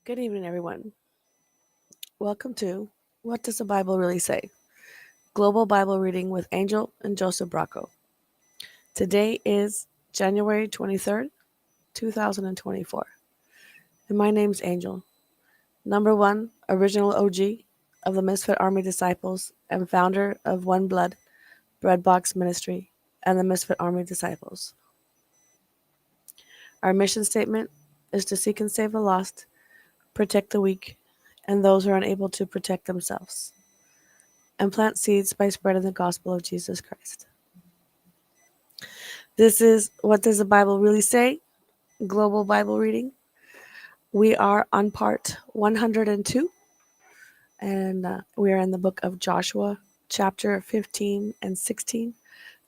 Good evening, everyone. Welcome to What Does the Bible Really Say? Global Bible Reading with Angel and Joseph BRACCO. Today is January 23rd, 2024. And my name's Angel, number one original OG of the Misfit Army Disciples and founder of Oneblood, Breadbox Ministry, and the Misfit Army Disciples. Our mission statement is to seek and save the lost, protect the weak, and those who are unable to protect themselves, and plant seeds by spreading the gospel of Jesus Christ. This is What Does the Bible Really Say? Global Bible Reading. We are on part 102, and we are in the book of Joshua, chapter 15 and 16.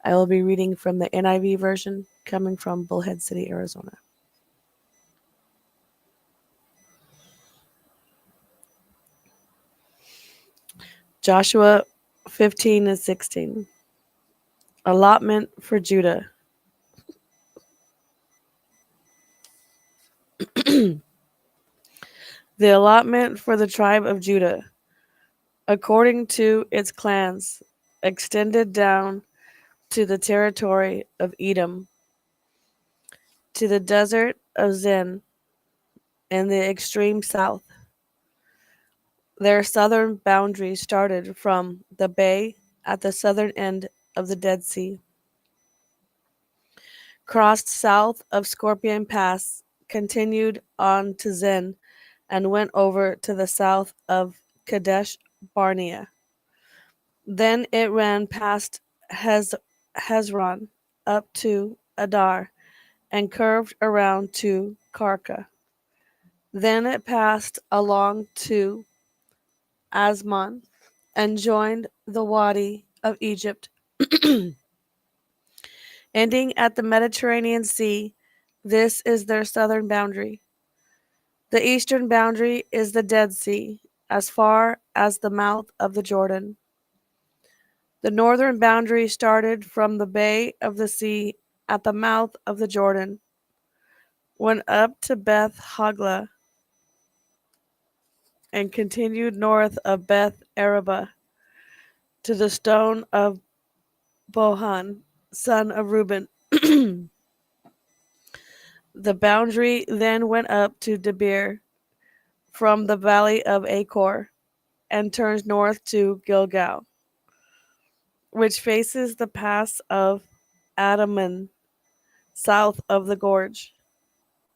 I will be reading from the NIV version coming from Bullhead City, Arizona. Joshua 15 and 16. Allotment for Judah. The allotment for the tribe of Judah, according to its clans, extended down to the territory of Edom, to the desert of Zin, in the extreme south. Their southern boundary started from the bay at the southern end of the Dead Sea, crossed south of Scorpion Pass, continued on to Zin, and went over to the south of Kadesh Barnea. Then it ran past Hezron up to Adar and curved around to Karka. Then it passed along to Asmon and joined the Wadi of Egypt, ending at the Mediterranean Sea. This is their southern boundary. The eastern boundary is the Dead Sea, as far as the mouth of the Jordan. The northern boundary started from the bay of the sea at the mouth of the Jordan, went up to Beth Hagla, and continued north of Beth Araba to the stone of Bohan, son of Reuben. The boundary then went up to Debir from the valley of Achor and turns north to Gilgal, which faces the pass of Adaman, south of the gorge.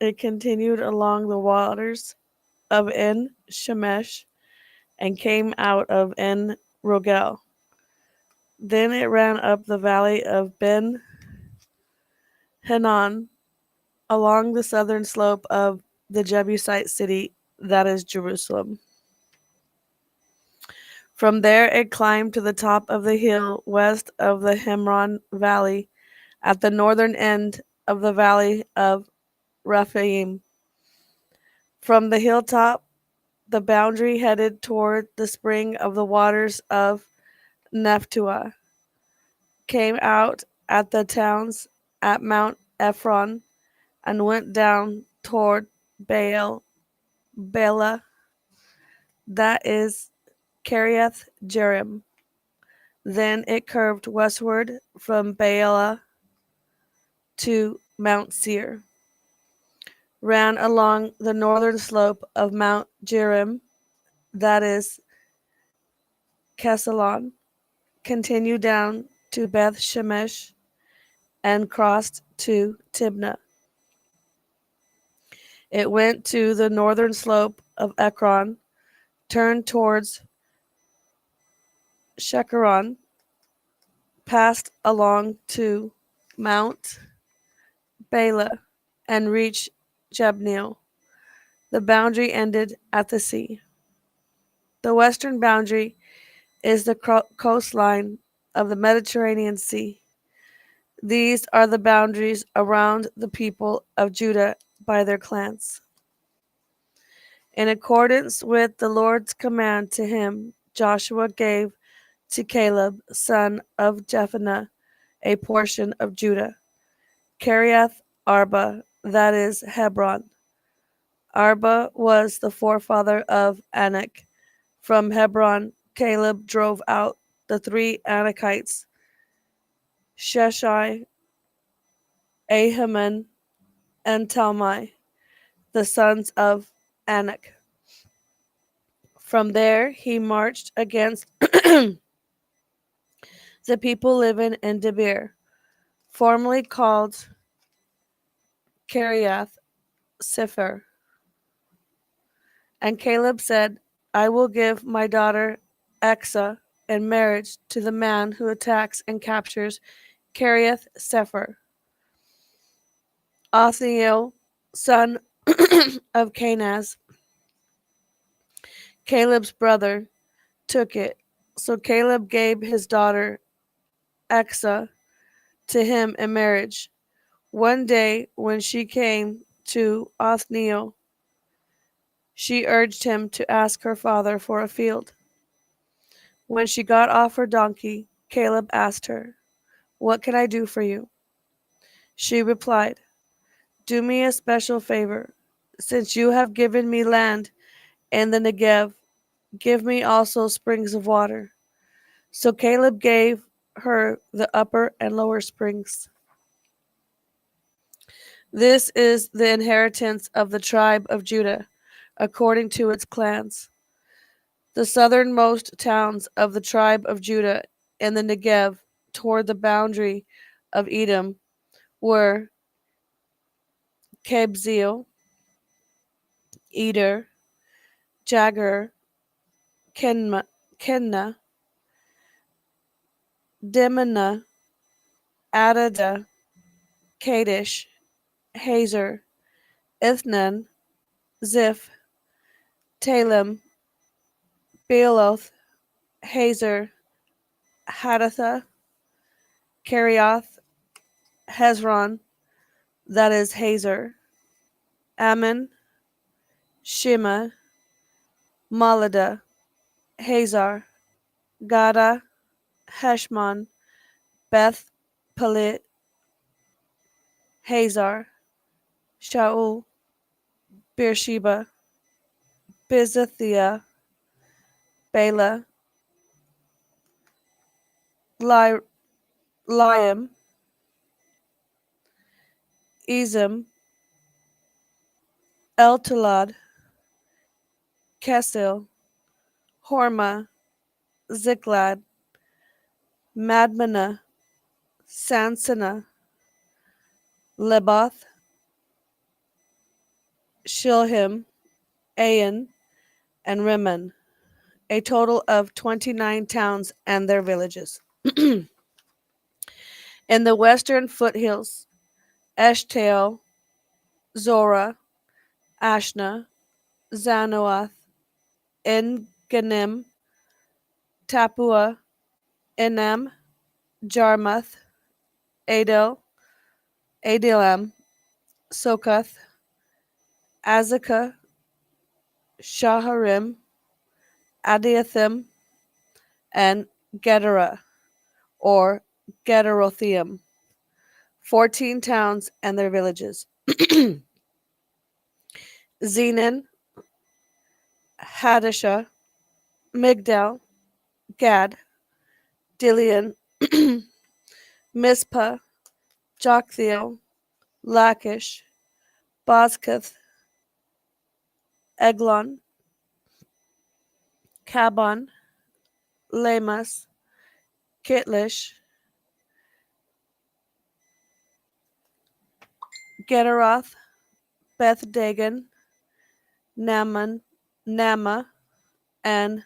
It continued along the waters of En Shemesh and came out of En Rogel. Then it ran up the valley of Ben Hinnon along the southern slope of the Jebusite city, that is Jerusalem. From there it climbed to the top of the hill west of the Hemron Valley, at the northern end of the valley of Rephaim. From the hilltop, the boundary headed toward the spring of the waters of Nephtua, came out at the towns at Mount Ephron, and went down toward Bela, that is Kiriath Jearim. Then it curved westward from Bela to Mount Seir, ran along the northern slope of Mount Jearim, that is Kesalon, continued down to Beth Shemesh, and crossed to Tibnah. It went to the northern slope of Ekron, turned towards Shekeron, passed along to Mount Bela, and reached Jabneel. The boundary ended at the sea. The western boundary is the coastline of the Mediterranean Sea. These are the boundaries around the people of Judah by their clans. In accordance with the Lord's command to him, Joshua gave to Caleb, son of Jephunneh, a portion of Judah, Kiriath Arba, that is Hebron, Arba was the forefather of Anak. From Hebron, Caleb drove out the three Anakites, Sheshai, Ahiman, and Talmai, the sons of Anak. From there he marched against the people living in Debir, formerly called Kiriath Sipher. And Caleb said, I will give my daughter Exa in marriage to the man who attacks and captures Kiriath Sepher. Othniel, son of Kenaz, Caleb's brother, took it. So Caleb gave his daughter Exa to him in marriage. One day when she came to Othniel, she urged him to ask her father for a field. When she got off her donkey, Caleb asked her, What can I do for you? She replied, Do me a special favor. Since you have given me land in the Negev, give me also springs of water. So Caleb gave her the upper and lower springs. This is the inheritance of the tribe of Judah, according to its clans. The southernmost towns of the tribe of Judah in the Negev toward the boundary of Edom were Kabzeel, Eder, Jagur, Kenna, Dimnah, Adada, Kadesh, Hazer, Ithnan, Ziph, Talem, Bealoth, Hazer, Hadatha, Kerioth, Hezron, that is Hazer, Ammon, Shema, Malada, Hazar, Gada, Heshmon, Beth Palit, Hazar, Shaul, Beersheba, Bizathiah, Bela, Liam, Ezim, Eltolad, Kesil, Horma, Ziklag, Madmannah, Sansannah, Leboth, Shilhim, Ain, and Rimmon, a total of 29 towns and their villages. In the western foothills, Eshtaol, Zorah, Ashna, Zanoath, En-Ganim, Tapua, Enam, Jarmuth, Adel, Adelam, Sokoth, Azekah, Shaharim, Adiathim, and Gedera, or Gederothium, 14 towns and their villages. Zenan, Hadashah, Migdal, Gad, Dilian, Mizpah, Joktheel, Lachish, Bozkath, Eglon, Kabon, Lamas, Kitlish, Gederoth, Beth Dagon, Nama, and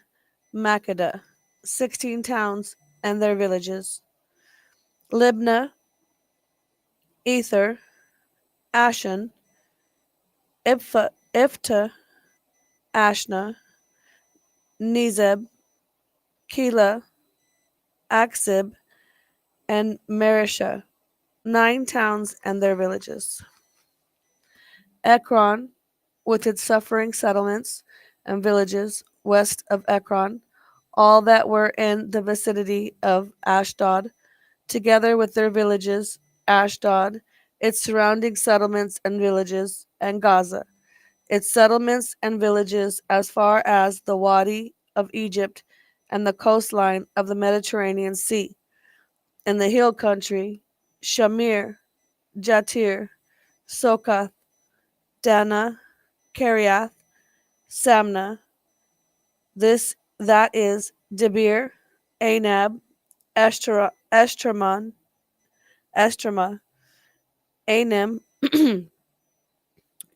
Makkedah, 16 towns and their villages. Libnah, Ether, Ashan, Ifta, Ashna, Nezeb, Keilah, Aksib, and Marishah, 9 towns and their villages. Ekron, with its suffering settlements and villages west of Ekron, all that were in the vicinity of Ashdod, together with their villages, Ashdod, its surrounding settlements and villages, and Gaza, its settlements and villages as far as the Wadi of Egypt and the coastline of the Mediterranean Sea. In the hill country, Shamir, Jatir, Sokoth, Dana, Kiriath, Samna, that is Debir, Anab, Estrama, Anim,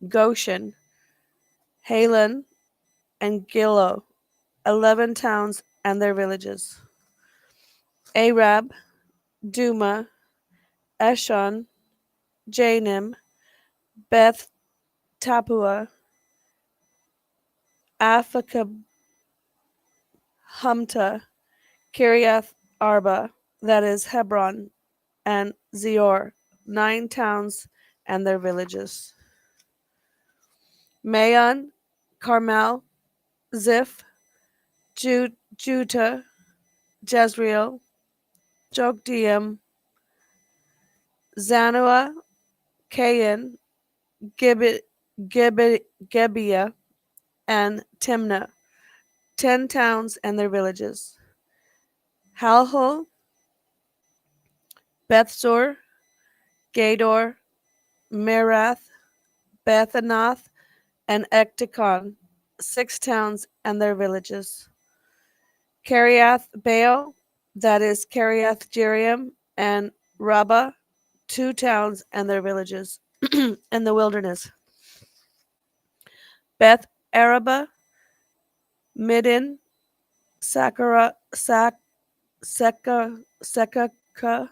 Goshen, Halon, and Gilo, 11 towns and their villages. Arab, Duma, Eshon, Janim, Beth Tapua, Aphekah, Humta, Kiriath Arba, that is Hebron, and Zior, 9 towns and their villages. Maon, Carmel, Ziph, Judah, Jezreel, Jokdeam, Zanoah, Cain, Gibeah, and Timnah, 10 towns and their villages. Halhul, Bethsur, Gador, Merath, Bethanath, and Ectekon, 6 towns and their villages. Kiriath Baal, that is Kiriath Jearim, and Rabbah, 2 towns and their villages, in the wilderness. Beth Araba, Midin, Sakara, Sekaka,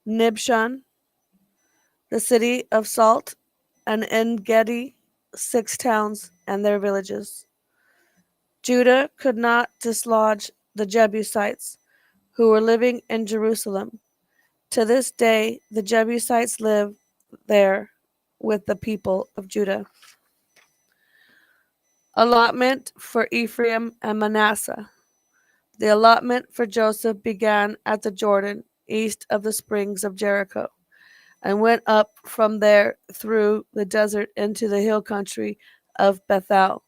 Nibshan, the city of Salt, and En-Gedi, 6 towns and their villages. Judah could not dislodge the Jebusites who were living in Jerusalem. To this day, the Jebusites live there with the people of Judah. Allotment for Ephraim and Manasseh. The allotment for Joseph began at the Jordan, east of the springs of Jericho, and went up from there through the desert into the hill country of Bethel.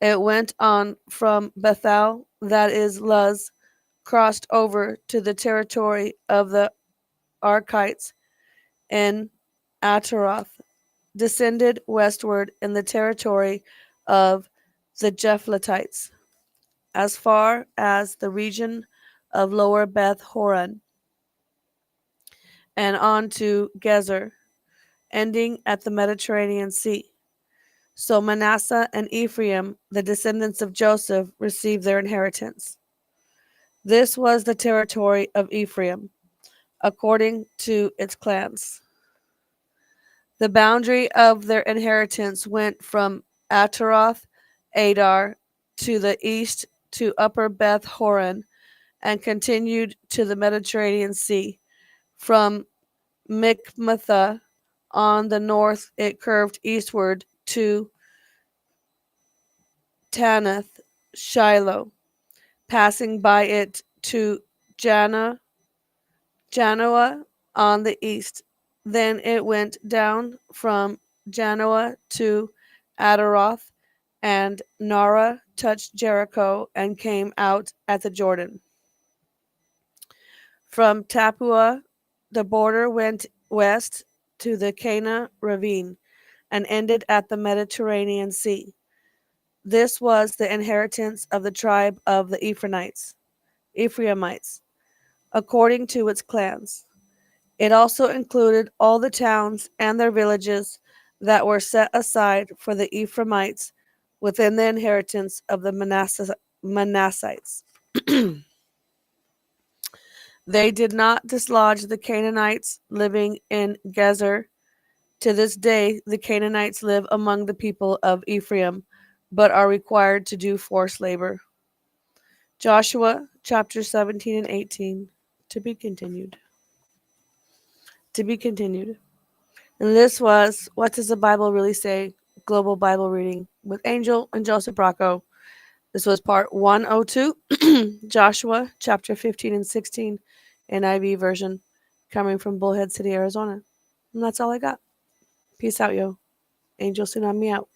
It went on from Bethel, that is Luz, crossed over to the territory of the Archites in Ataroth, descended westward in the territory of the Japhletites, as far as the region of Lower Beth Horon, and on to Gezer, ending at the Mediterranean Sea. So Manasseh and Ephraim, the descendants of Joseph, received their inheritance. This was the territory of Ephraim, according to its clans. The boundary of their inheritance went from Ataroth Adar to the east to Upper Beth Horon and continued to the Mediterranean Sea. From Mikmatha on the north, it curved eastward to Tanath Shiloh, passing by it to Janoah on the east. Then it went down from Janoah to Adaroth, and Nara touched Jericho and came out at the Jordan. From Tapua, the border went west to the Cana ravine and ended at the Mediterranean Sea. This was the inheritance of the tribe of the Ephraimites, according to its clans. It also included all the towns and their villages that were set aside for the Ephraimites within the inheritance of the Manassites. They did not dislodge the Canaanites living in Gezer. To this day, the Canaanites live among the people of Ephraim, but are required to do forced labor. Joshua chapter 17 and 18. To be continued. To be continued. And this was What Does the Bible Really Say? Global Bible Reading with Angel and Joseph BRACCO. This was part 102, Joshua chapter 15 and 16, NIV version, coming from Bullhead City, Arizona. And that's all I got. Peace out, yo. Angel Tsunami out.